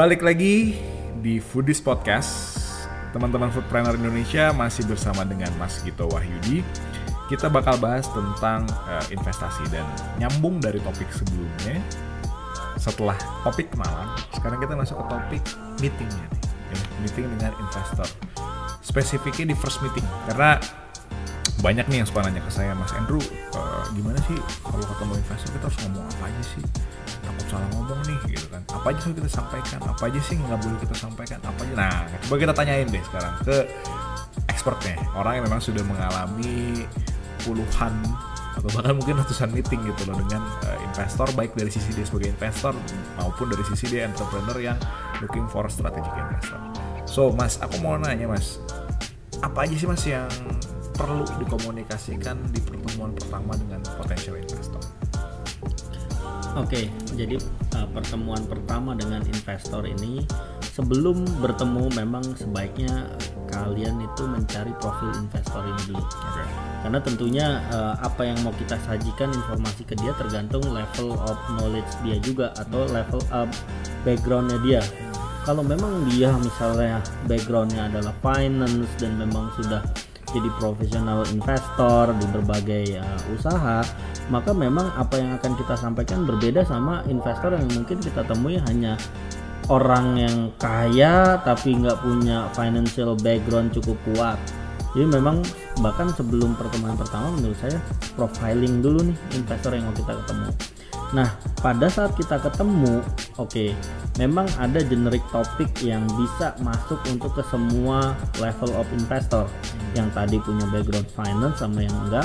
Balik lagi di Foodies Podcast. Teman-teman foodpreneur Indonesia masih bersama dengan Mas Gito Wahyudi. Kita bakal bahas tentang investasi dan nyambung dari topik sebelumnya. Setelah topik kenalan, sekarang kita masuk ke topik meetingnya nih. Meeting dengan investor. Spesifiknya di first meeting, karena banyak nih yang suka nanya ke saya, Mas Andrew, gimana sih kalau ketemu investor kita harus ngomong apa aja sih? Takut salah ngomong nih gitu kan. Apa aja sih kita sampaikan? Apa aja sih nggak boleh kita sampaikan? Apa aja? Nah, coba kita tanyain deh sekarang ke expertnya, orang yang memang sudah mengalami puluhan atau bahkan mungkin ratusan meeting gitu loh dengan investor, baik dari sisi dia sebagai investor maupun dari sisi dia entrepreneur yang looking for strategic investor. So Mas, aku mau nanya Mas, apa aja sih Mas yang perlu dikomunikasikan di pertemuan pertama dengan potential investor? Oke, jadi pertemuan pertama dengan investor ini, sebelum bertemu memang sebaiknya kalian itu mencari profil investor ini dulu. Okay. Karena tentunya apa yang mau kita sajikan informasi ke dia tergantung level of knowledge dia juga atau level of backgroundnya dia. Kalau memang dia misalnya backgroundnya adalah finance dan memang sudah jadi profesional investor di berbagai usaha, maka memang apa yang akan kita sampaikan berbeda sama investor yang mungkin kita temui hanya orang yang kaya tapi nggak punya financial background cukup kuat. Jadi memang bahkan sebelum pertemuan pertama menurut saya profiling dulu nih investor yang mau kita ketemu. Nah, pada saat kita ketemu, oke, memang ada generic topik yang bisa masuk untuk ke semua level of investor. Yang tadi punya background finance sama yang enggak,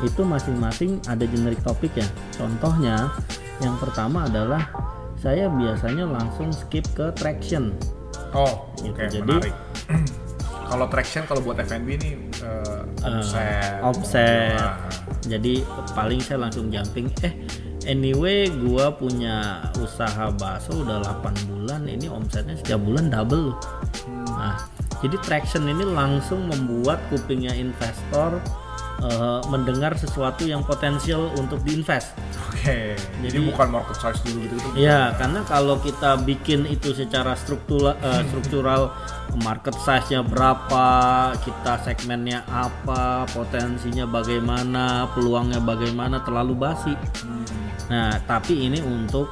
itu masing-masing ada generic topik ya. Contohnya, yang pertama adalah saya biasanya langsung skip ke traction. Oh, gitu. Oke, Jadi, menarik. Kalau traction, kalau buat F&B ini offset. Jadi paling saya langsung jumping. Anyway, gua punya usaha bakso udah 8 bulan, ini omsetnya setiap bulan double. Nah, jadi traction ini langsung membuat kupingnya investor mendengar sesuatu yang potensial untuk diinvest. Oke. Jadi bukan market size dulu gitu. Ya, karena kalau kita bikin itu secara struktural market size-nya berapa, kita segmennya apa, potensinya bagaimana, peluangnya bagaimana, terlalu basi. Nah, tapi ini untuk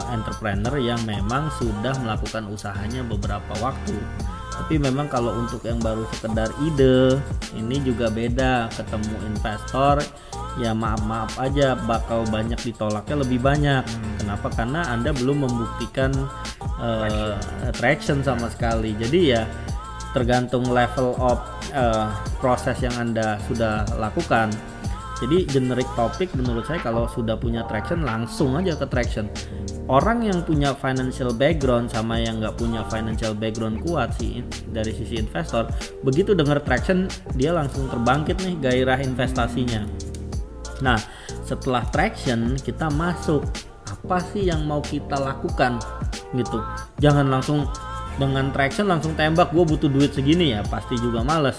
entrepreneur yang memang sudah melakukan usahanya beberapa waktu. Tapi memang kalau untuk yang baru sekedar ide, ini juga beda. Ketemu investor, ya maaf aja bakal banyak ditolaknya lebih banyak. Kenapa? Karena Anda belum membuktikan traction sama sekali. Jadi ya tergantung level of proses yang Anda sudah lakukan. Jadi generic topik menurut saya kalau sudah punya traction langsung aja ke traction. Orang yang punya financial background sama yang nggak punya financial background kuat sih dari sisi investor, begitu dengar traction dia langsung terbangkit nih gairah investasinya. Nah, setelah traction kita masuk, apa sih yang mau kita lakukan gitu. Jangan langsung dengan traction langsung tembak gue butuh duit segini, ya pasti juga males.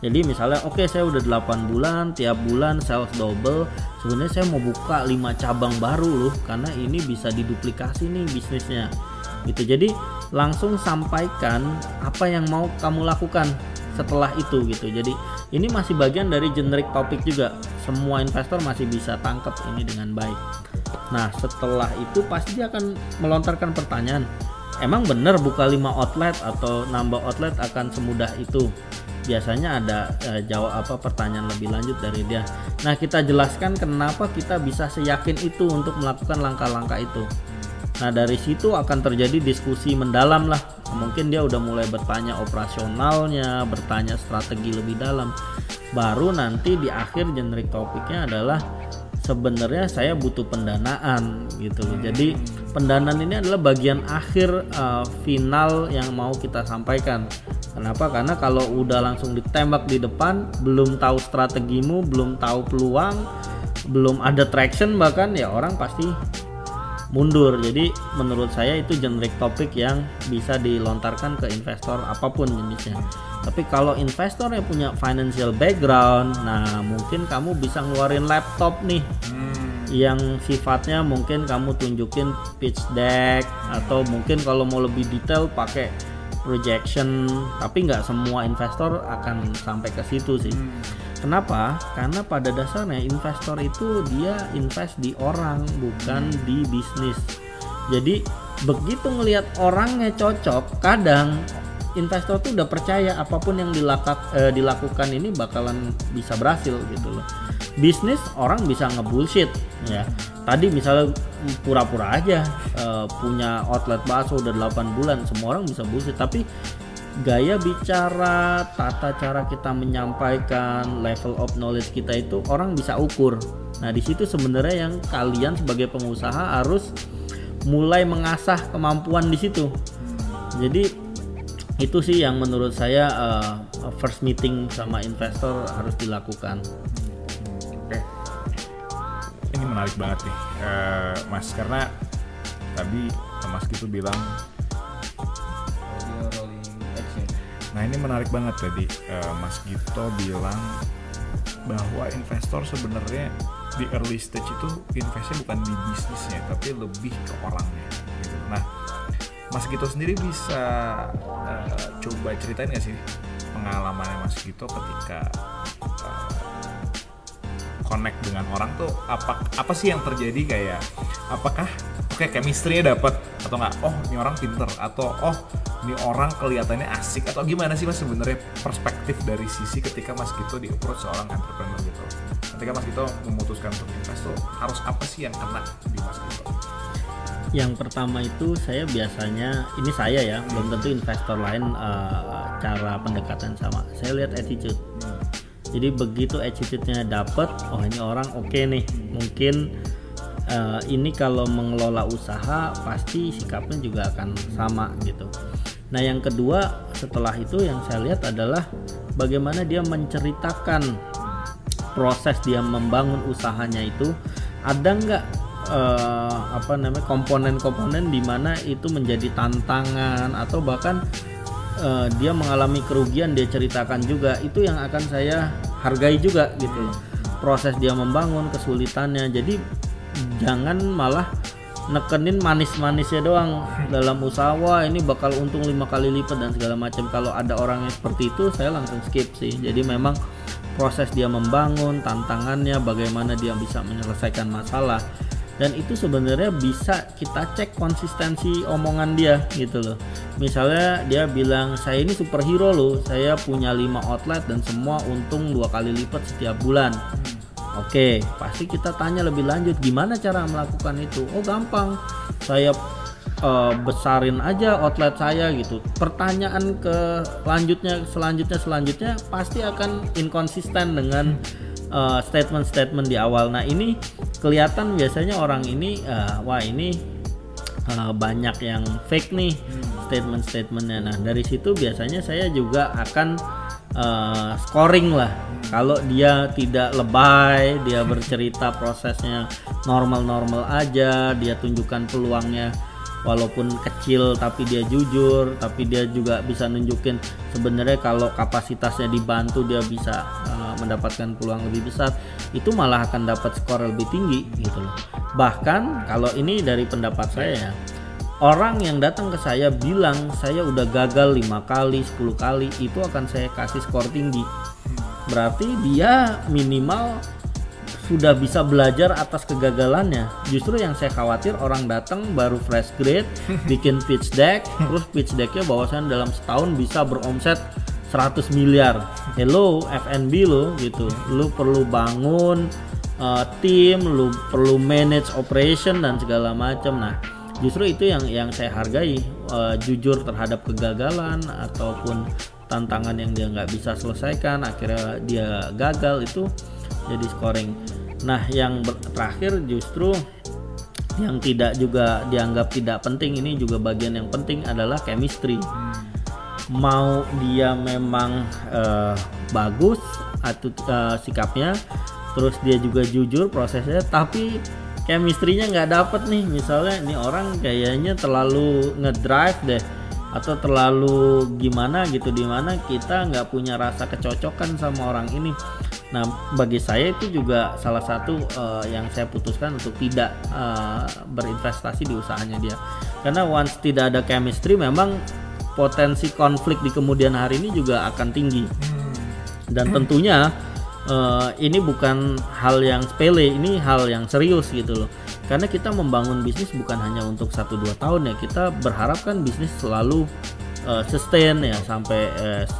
Jadi misalnya oke, saya udah 8 bulan, tiap bulan sales double, sebenarnya saya mau buka 5 cabang baru loh, karena ini bisa diduplikasi nih bisnisnya gitu. Jadi langsung sampaikan apa yang mau kamu lakukan setelah itu gitu. Jadi ini masih bagian dari generic topik juga, semua investor masih bisa tangkap ini dengan baik. Nah, setelah itu pasti dia akan melontarkan pertanyaan, emang benar buka 5 outlet atau nambah outlet akan semudah itu? Biasanya ada pertanyaan lebih lanjut dari dia. Nah, kita jelaskan kenapa kita bisa seyakin itu untuk melakukan langkah-langkah itu. Nah, dari situ akan terjadi diskusi mendalam lah. Mungkin dia udah mulai bertanya operasionalnya, bertanya strategi lebih dalam. Baru nanti di akhir generic topiknya adalah sebenarnya saya butuh pendanaan gitu loh. Jadi pendanaan ini adalah bagian akhir final yang mau kita sampaikan. Kenapa? Karena kalau udah langsung ditembak di depan, belum tahu strategimu, belum tahu peluang, belum ada traction, bahkan ya orang pasti mundur. Jadi menurut saya itu generic topik yang bisa dilontarkan ke investor apapun jenisnya. Tapi kalau investor yang punya financial background, nah mungkin kamu bisa ngeluarin laptop nih yang sifatnya mungkin kamu tunjukin pitch deck, atau mungkin kalau mau lebih detail pakai projection, tapi nggak semua investor akan sampai ke situ sih. Kenapa? Karena pada dasarnya investor itu dia invest di orang, bukan di bisnis. Jadi begitu ngelihat orangnya cocok, kadang investor tuh udah percaya apapun yang dilakukan ini bakalan bisa berhasil gitu loh. Bisnis orang bisa ngebullshit ya. Tadi misalnya pura-pura aja punya outlet bakso udah 8 bulan, semua orang bisa bullshit, tapi gaya bicara, tata cara kita menyampaikan, level of knowledge kita itu orang bisa ukur. Nah, di situ sebenarnya yang kalian sebagai pengusaha harus mulai mengasah kemampuan di situ. Jadi itu sih yang menurut saya first meeting sama investor harus dilakukan. Oke. Ini menarik banget nih, Mas, karena tadi Mas Gito bilang. Nah, ini menarik banget tadi Mas Gito bilang bahwa investor sebenarnya di early stage itu investnya bukan di bisnisnya tapi lebih ke orangnya gitu. Nah, Mas Gito sendiri bisa coba ceritain nggak sih pengalamannya Mas Gito ketika connect dengan orang tuh apa sih yang terjadi, kayak apakah chemistry-nya dapat atau nggak? Oh, ini orang pinter, atau oh ini orang kelihatannya asik, atau gimana sih Mas sebenarnya perspektif dari sisi ketika Mas Gito di approach seorang entrepreneur gitu? Ketika Mas Gito memutuskan untuk invest tuh harus apa sih yang kena di Mas Gito? Yang pertama itu saya biasanya, ini saya ya, belum tentu investor lain cara pendekatan sama. Saya lihat attitude. Jadi begitu attitude-nya dapet, oh ini orang oke nih, mungkin ini kalau mengelola usaha pasti sikapnya juga akan sama gitu. Nah, yang kedua setelah itu yang saya lihat adalah bagaimana dia menceritakan proses dia membangun usahanya itu, ada nggak komponen-komponen di mana itu menjadi tantangan, atau bahkan dia mengalami kerugian, dia ceritakan juga. Itu yang akan saya hargai juga gitu loh, proses dia membangun, kesulitannya. Jadi jangan malah nekenin manis-manisnya doang dalam usaha, wah ini bakal untung 5 kali lipat dan segala macam. Kalau ada orang yang seperti itu, saya langsung skip sih. Jadi memang proses dia membangun, tantangannya, bagaimana dia bisa menyelesaikan masalah, dan itu sebenarnya bisa kita cek konsistensi omongan dia gitu loh. Misalnya dia bilang, saya ini superhero loh, saya punya 5 outlet dan semua untung 2 kali lipat setiap bulan. Oke, pasti kita tanya lebih lanjut, gimana cara melakukan itu? Oh gampang, saya besarin aja outlet saya gitu. Pertanyaan selanjutnya pasti akan inkonsisten dengan statement-statement di awal. Nah, ini kelihatan biasanya orang ini wah ini banyak yang fake nih statement-statementnya. Nah, dari situ biasanya saya juga akan scoring lah. Kalau dia tidak lebay, dia bercerita prosesnya normal-normal aja, dia tunjukkan peluangnya walaupun kecil tapi dia jujur, tapi dia juga bisa nunjukin sebenarnya kalau kapasitasnya dibantu dia bisa mendapatkan peluang lebih besar, itu malah akan dapat skor lebih tinggi gitu loh. Bahkan kalau ini dari pendapat saya ya, orang yang datang ke saya bilang saya udah gagal 5 kali, 10 kali, itu akan saya kasih skor tinggi. Berarti dia minimal sudah bisa belajar atas kegagalannya. Justru yang saya khawatir orang datang baru fresh grade, bikin pitch deck, terus pitch decknya bahwasan dalam setahun bisa beromset 100 miliar. Hello, F&B lo gitu. Lu perlu bangun tim, lu perlu manage operation dan segala macam. Nah, justru itu yang saya hargai, jujur terhadap kegagalan ataupun tantangan yang dia nggak bisa selesaikan, akhirnya dia gagal, itu jadi scoring. Nah, yang terakhir justru yang tidak juga dianggap tidak penting, ini juga bagian yang penting adalah chemistry. Mau dia memang bagus atau sikapnya, terus dia juga jujur prosesnya, tapi chemistry-nya nggak dapet nih. Misalnya ini orang kayaknya terlalu ngedrive deh, atau terlalu gimana gitu, dimana kita nggak punya rasa kecocokan sama orang ini. Nah, bagi saya itu juga salah satu yang saya putuskan untuk tidak berinvestasi di usahanya dia. Karena once tidak ada chemistry, memang potensi konflik di kemudian hari ini juga akan tinggi. Dan tentunya ini bukan hal yang sepele, ini hal yang serius gitu loh. Karena kita membangun bisnis bukan hanya untuk 1-2 tahun ya, kita berharap kan bisnis selalu sustain ya sampai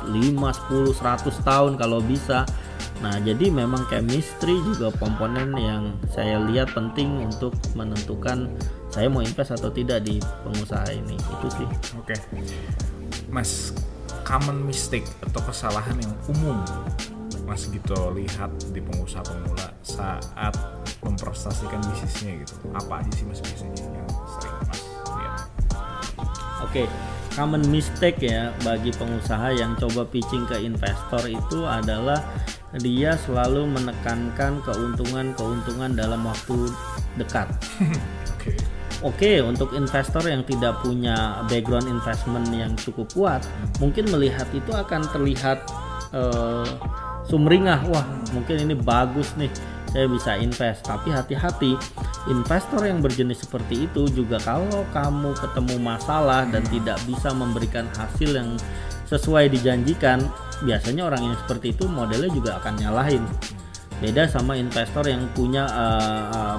5, 10, 100 tahun kalau bisa. Nah, jadi memang chemistry juga komponen yang saya lihat penting untuk menentukan saya mau invest atau tidak di pengusaha ini. Itu sih. Oke. Mas, common mistake atau kesalahan yang umum Mas Gito lihat di pengusaha pemula saat mempresentasikan bisnisnya gitu, apa aja sih Mas biasanya yang sering Mas lihat? Oke, common mistake ya bagi pengusaha yang coba pitching ke investor itu adalah dia selalu menekankan keuntungan dalam waktu dekat. Oke, untuk investor yang tidak punya background investment yang cukup kuat, mungkin melihat itu akan terlihat sumringah. Wah, mungkin ini bagus nih, saya bisa invest. Tapi hati-hati, investor yang berjenis seperti itu juga kalau kamu ketemu masalah dan tidak bisa memberikan hasil yang sesuai dijanjikan, biasanya orang yang seperti itu modelnya juga akan nyalahin. Beda sama investor yang punya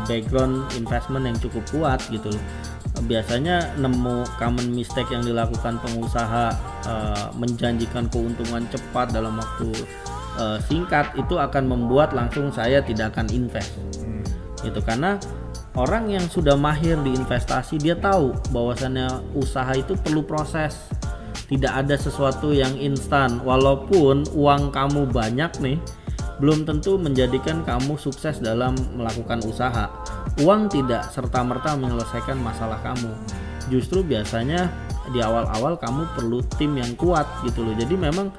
background investment yang cukup kuat gitu loh. Biasanya nemu common mistake yang dilakukan pengusaha menjanjikan keuntungan cepat dalam waktu singkat, itu akan membuat langsung saya tidak akan invest gitu. Karena orang yang sudah mahir di investasi, dia tahu bahwasannya usaha itu perlu proses, tidak ada sesuatu yang instan. Walaupun uang kamu banyak nih, belum tentu menjadikan kamu sukses dalam melakukan usaha. Uang tidak serta-merta menyelesaikan masalah kamu. Justru biasanya di awal-awal kamu perlu tim yang kuat gitu loh. Jadi memang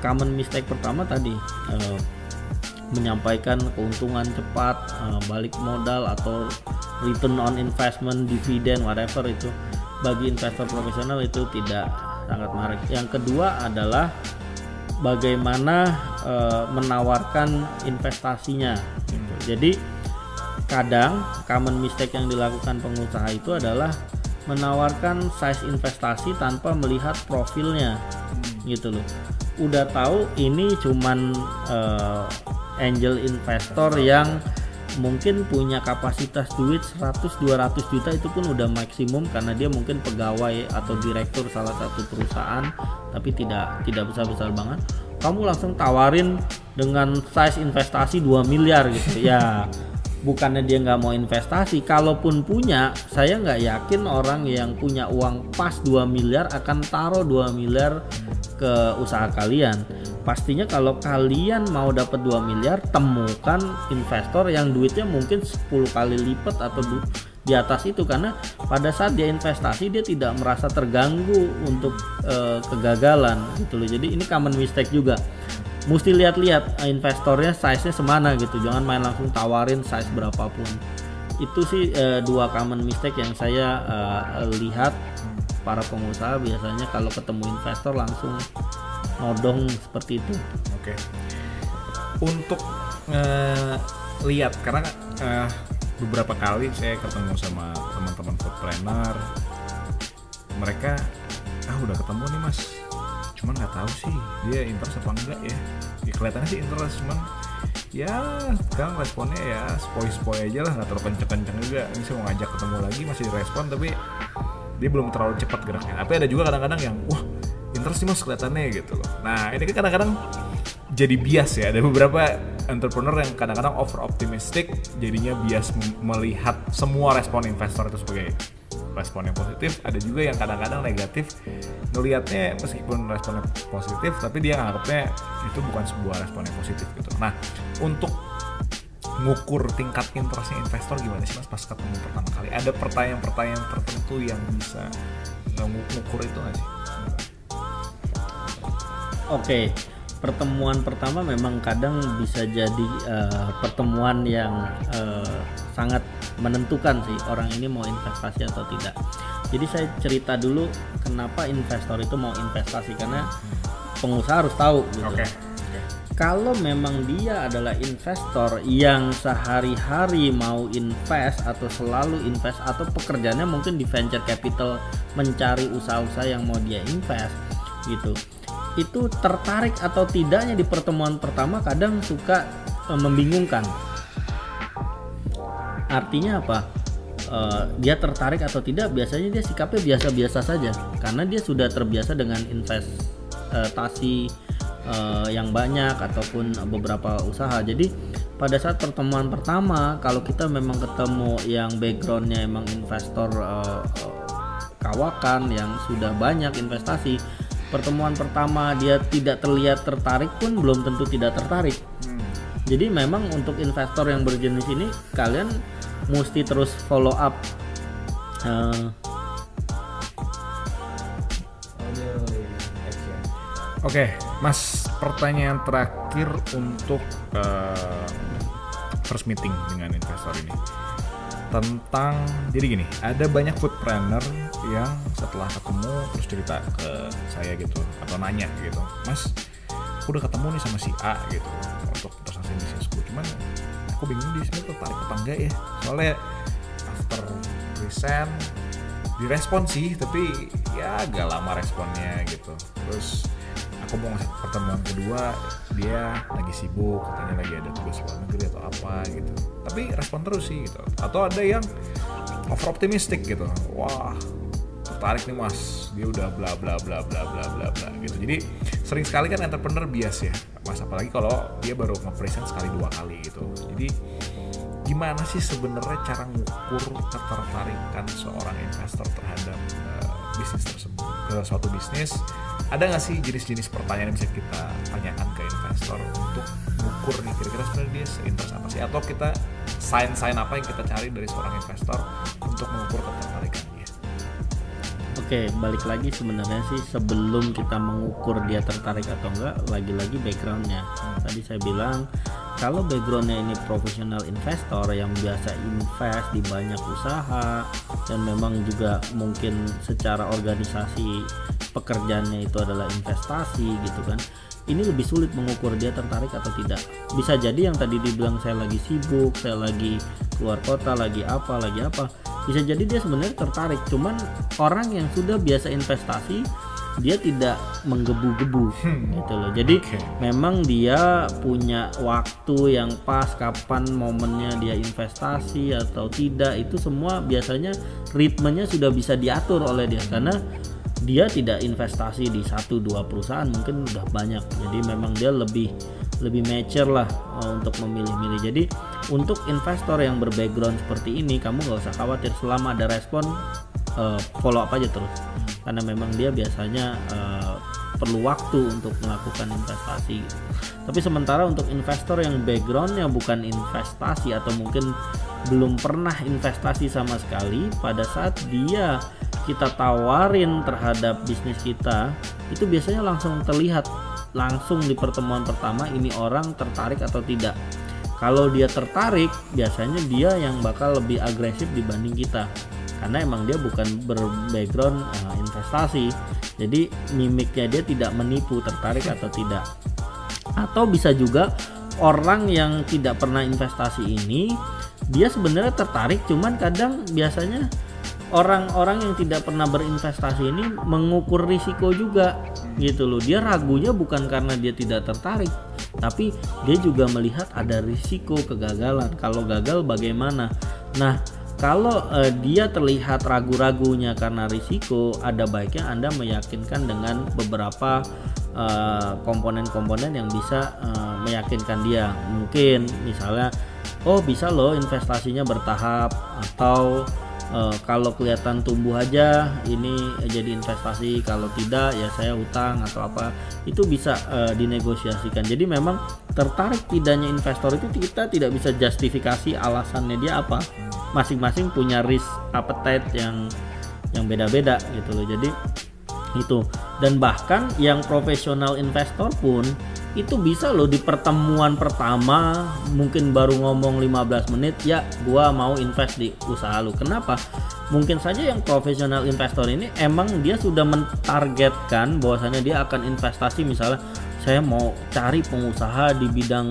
common mistake pertama tadi menyampaikan keuntungan cepat, balik modal atau return on investment, dividen, whatever itu, bagi investor profesional itu tidak sangat menarik. Yang kedua adalah bagaimana menawarkan investasinya gitu. Jadi kadang common mistake yang dilakukan pengusaha itu adalah menawarkan size investasi tanpa melihat profilnya gitu loh. Udah tahu ini cuman angel investor yang mungkin punya kapasitas duit 100-200 juta, itu pun udah maksimum karena dia mungkin pegawai atau direktur salah satu perusahaan, tapi tidak besar-besar banget. Kamu langsung tawarin dengan size investasi 2 miliar gitu ya. Bukannya dia nggak mau investasi, kalaupun punya, saya nggak yakin orang yang punya uang pas 2 miliar akan taruh 2 miliar ke usaha kalian. Pastinya kalau kalian mau dapat 2 miliar, temukan investor yang duitnya mungkin 10 kali lipat atau di atas itu, karena pada saat dia investasi dia tidak merasa terganggu untuk kegagalan gitu loh. Jadi ini common mistake juga. Mesti lihat-lihat investornya size-nya semana gitu. Jangan main langsung tawarin size berapapun. Itu sih dua common mistake yang saya lihat para pengusaha biasanya kalau ketemu investor langsung nodong seperti itu. Oke. Untuk lihat, karena beberapa kali saya ketemu sama teman-teman foodpreneur, mereka udah ketemu nih Mas, cuman nggak tahu sih dia interest apa enggak ya. Kelihatannya sih interest, cuman ya sekarang responnya ya spoi aja lah, nggak terlalu kenceng juga. Ini saya mau ngajak ketemu lagi masih direspon tapi dia belum terlalu cepat geraknya. Tapi ada juga kadang-kadang yang wah interest sih Mas kelihatannya gitu loh. Nah ini kan kadang-kadang jadi bias ya. Ada beberapa entrepreneur yang kadang-kadang over optimistic, jadinya bias melihat semua respon investor itu sebagai respon yang positif. Ada juga yang kadang-kadang negatif, ngelihatnya meskipun responnya positif tapi dia nganggapnya itu bukan sebuah respon yang positif gitu. Nah untuk ngukur tingkat interestnya investor gimana sih Mas pas ketemu pertama kali? Ada pertanyaan-pertanyaan tertentu yang bisa ngukur itu nggak sih? Oke, pertemuan pertama memang kadang bisa jadi pertemuan yang sangat menentukan sih orang ini mau investasi atau tidak. Jadi saya cerita dulu kenapa investor itu mau investasi, karena pengusaha harus tahu gitu. Kalau memang dia adalah investor yang sehari-hari mau invest atau selalu invest atau pekerjaannya mungkin di venture capital mencari usaha-usaha yang mau dia invest gitu, itu tertarik atau tidaknya di pertemuan pertama kadang suka membingungkan. Artinya apa? Dia tertarik atau tidak, biasanya dia sikapnya biasa-biasa saja karena dia sudah terbiasa dengan investasi yang banyak ataupun beberapa usaha. Jadi pada saat pertemuan pertama kalau kita memang ketemu yang backgroundnya emang investor kawakan yang sudah banyak investasi, pertemuan pertama dia tidak terlihat tertarik pun belum tentu tidak tertarik. Jadi memang untuk investor yang berjenis ini kalian mesti terus follow up. Oke, Mas, pertanyaan terakhir untuk first meeting dengan investor ini tentang, jadi gini, ada banyak foodpreneur yang setelah ketemu terus cerita ke saya gitu atau nanya gitu, Mas, aku udah ketemu nih sama si A gitu untuk transaksi bisnisku, cuman aku bingung di sini tertarik apa enggak ya, soalnya after present direspon sih, tapi ya agak lama responnya gitu. Terus aku mau ngasih pertemuan kedua, dia lagi sibuk, katanya lagi ada tugas luar negeri atau apa gitu, tapi respon terus sih gitu. Atau ada yang over optimistic gitu, wah tertarik nih Mas, dia udah bla bla bla bla bla bla bla gitu. Jadi sering sekali kan entrepreneur bias ya Mas, apalagi kalau dia baru nge-present sekali 2 kali gitu. Jadi gimana sih sebenarnya cara ngukur ketertarikan seorang investor terhadap bisnis tersebut, ke suatu bisnis? Ada nggak sih jenis-jenis pertanyaan yang bisa kita tanyakan ke investor untuk mengukur nih kira-kira sebenarnya dia seinterest apa sih, atau kita sign apa yang kita cari dari seorang investor untuk mengukur ketertarikan dia? Oke, balik lagi sebenarnya sih sebelum kita mengukur dia tertarik atau enggak, lagi-lagi backgroundnya. Tadi saya bilang kalau backgroundnya ini profesional investor yang biasa invest di banyak usaha dan memang juga mungkin secara organisasi pekerjaannya itu adalah investasi gitu kan, ini lebih sulit mengukur dia tertarik atau tidak. Bisa jadi yang tadi dibilang saya lagi sibuk, saya lagi keluar kota, lagi apa, bisa jadi dia sebenarnya tertarik, cuman orang yang sudah biasa investasi dia tidak menggebu-gebu gitu loh. Jadi memang dia punya waktu yang pas kapan momennya dia investasi atau tidak, itu semua biasanya ritmenya sudah bisa diatur oleh dia karena dia tidak investasi di 1-2 perusahaan, mungkin udah banyak. Jadi memang dia lebih mature lah untuk memilih-milih. Jadi untuk investor yang berbackground seperti ini, kamu nggak usah khawatir, selama ada respon follow up aja terus, karena memang dia biasanya perlu waktu untuk melakukan investasi. Tapi sementara untuk investor yang backgroundnya bukan investasi atau mungkin belum pernah investasi sama sekali, pada saat dia kita tawarin terhadap bisnis kita, itu biasanya langsung terlihat langsung di pertemuan pertama ini orang tertarik atau tidak. Kalau dia tertarik, biasanya dia yang bakal lebih agresif dibanding kita, karena emang dia bukan berbackground investasi. Jadi mimiknya dia tidak menipu tertarik atau tidak. Atau bisa juga orang yang tidak pernah investasi ini dia sebenarnya tertarik, cuman kadang biasanya orang-orang yang tidak pernah berinvestasi ini mengukur risiko juga gitu loh. Dia ragunya bukan karena dia tidak tertarik, tapi dia juga melihat ada risiko kegagalan. Kalau gagal bagaimana? Nah, kalau dia terlihat ragu-ragunya karena risiko, ada baiknya Anda meyakinkan dengan beberapa komponen-komponen yang bisa meyakinkan dia. Mungkin misalnya, oh bisa loh investasinya bertahap, atau kalau kelihatan tumbuh aja ini jadi investasi, kalau tidak ya saya hutang atau apa, itu bisa dinegosiasikan. Jadi memang tertarik tidaknya investor itu kita tidak bisa justifikasi alasannya dia apa. Masing-masing punya risk appetite yang beda-beda gitu loh. Jadi itu, dan bahkan yang profesional investor pun itu bisa loh di pertemuan pertama mungkin baru ngomong 15 menit, ya gua mau invest di usaha lu. Kenapa? Mungkin saja yang profesional investor ini emang dia sudah mentargetkan bahwasannya dia akan investasi misalnya saya mau cari pengusaha di bidang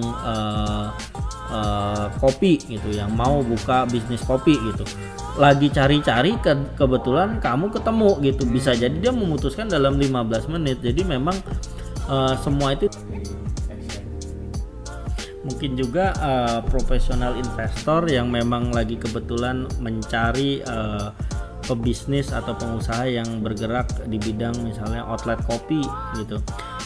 kopi gitu, yang mau buka bisnis kopi gitu. Lagi cari-cari kebetulan kamu ketemu gitu, bisa jadi dia memutuskan dalam 15 menit. Jadi memang semua itu mungkin juga profesional investor yang memang lagi kebetulan mencari pebisnis atau pengusaha yang bergerak di bidang misalnya outlet kopi gitu.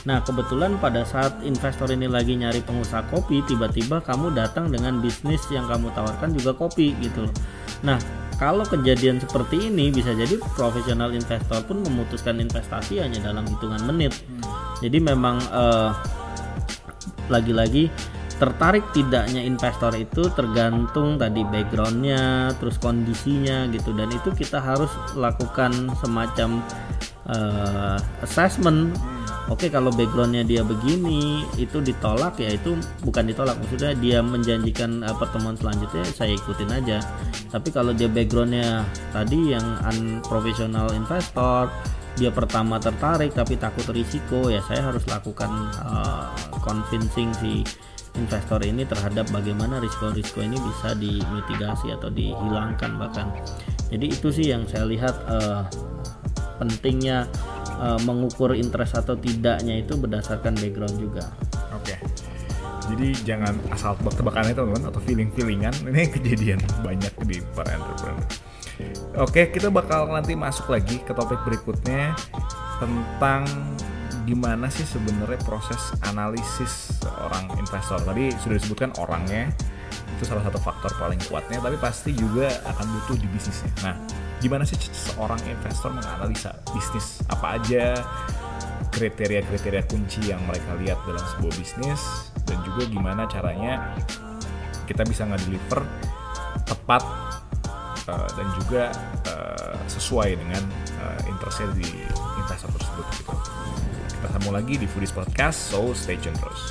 Nah kebetulan pada saat investor ini lagi nyari pengusaha kopi, tiba-tiba kamu datang dengan bisnis yang kamu tawarkan juga kopi gitu. Nah kalau kejadian seperti ini, bisa jadi profesional investor pun memutuskan investasi hanya dalam hitungan menit. Jadi memang lagi-lagi tertarik tidaknya investor itu tergantung tadi backgroundnya, terus kondisinya gitu, dan itu kita harus lakukan semacam assessment. Oke, kalau backgroundnya dia begini, itu ditolak, ya itu bukan ditolak, maksudnya dia menjanjikan pertemuan selanjutnya saya ikutin aja. Tapi kalau dia backgroundnya tadi yang unprofessional investor, dia pertama tertarik tapi takut risiko, ya saya harus lakukan convincing si investor ini terhadap bagaimana risiko-risiko ini bisa dimitigasi atau dihilangkan bahkan. Jadi itu sih yang saya lihat pentingnya mengukur interest atau tidaknya itu berdasarkan background juga. Oke. Jadi jangan asal tebak-tebakan itu teman atau feeling-feelingan. Ini kejadian banyak di para entrepreneur. Oke, kita bakal nanti masuk lagi ke topik berikutnya tentang gimana sih sebenarnya proses analisis seorang investor. Tadi sudah disebutkan orangnya itu salah satu faktor paling kuatnya, tapi pasti juga akan butuh di bisnisnya. Nah, gimana sih seorang investor menganalisa bisnis, apa aja kriteria-kriteria kunci yang mereka lihat dalam sebuah bisnis, dan juga gimana caranya kita bisa nge-deliver tepat dan juga sesuai dengan interestnya di investor tersebut gitu. Kita sambung lagi di Foodies Podcast, so stay tune terus.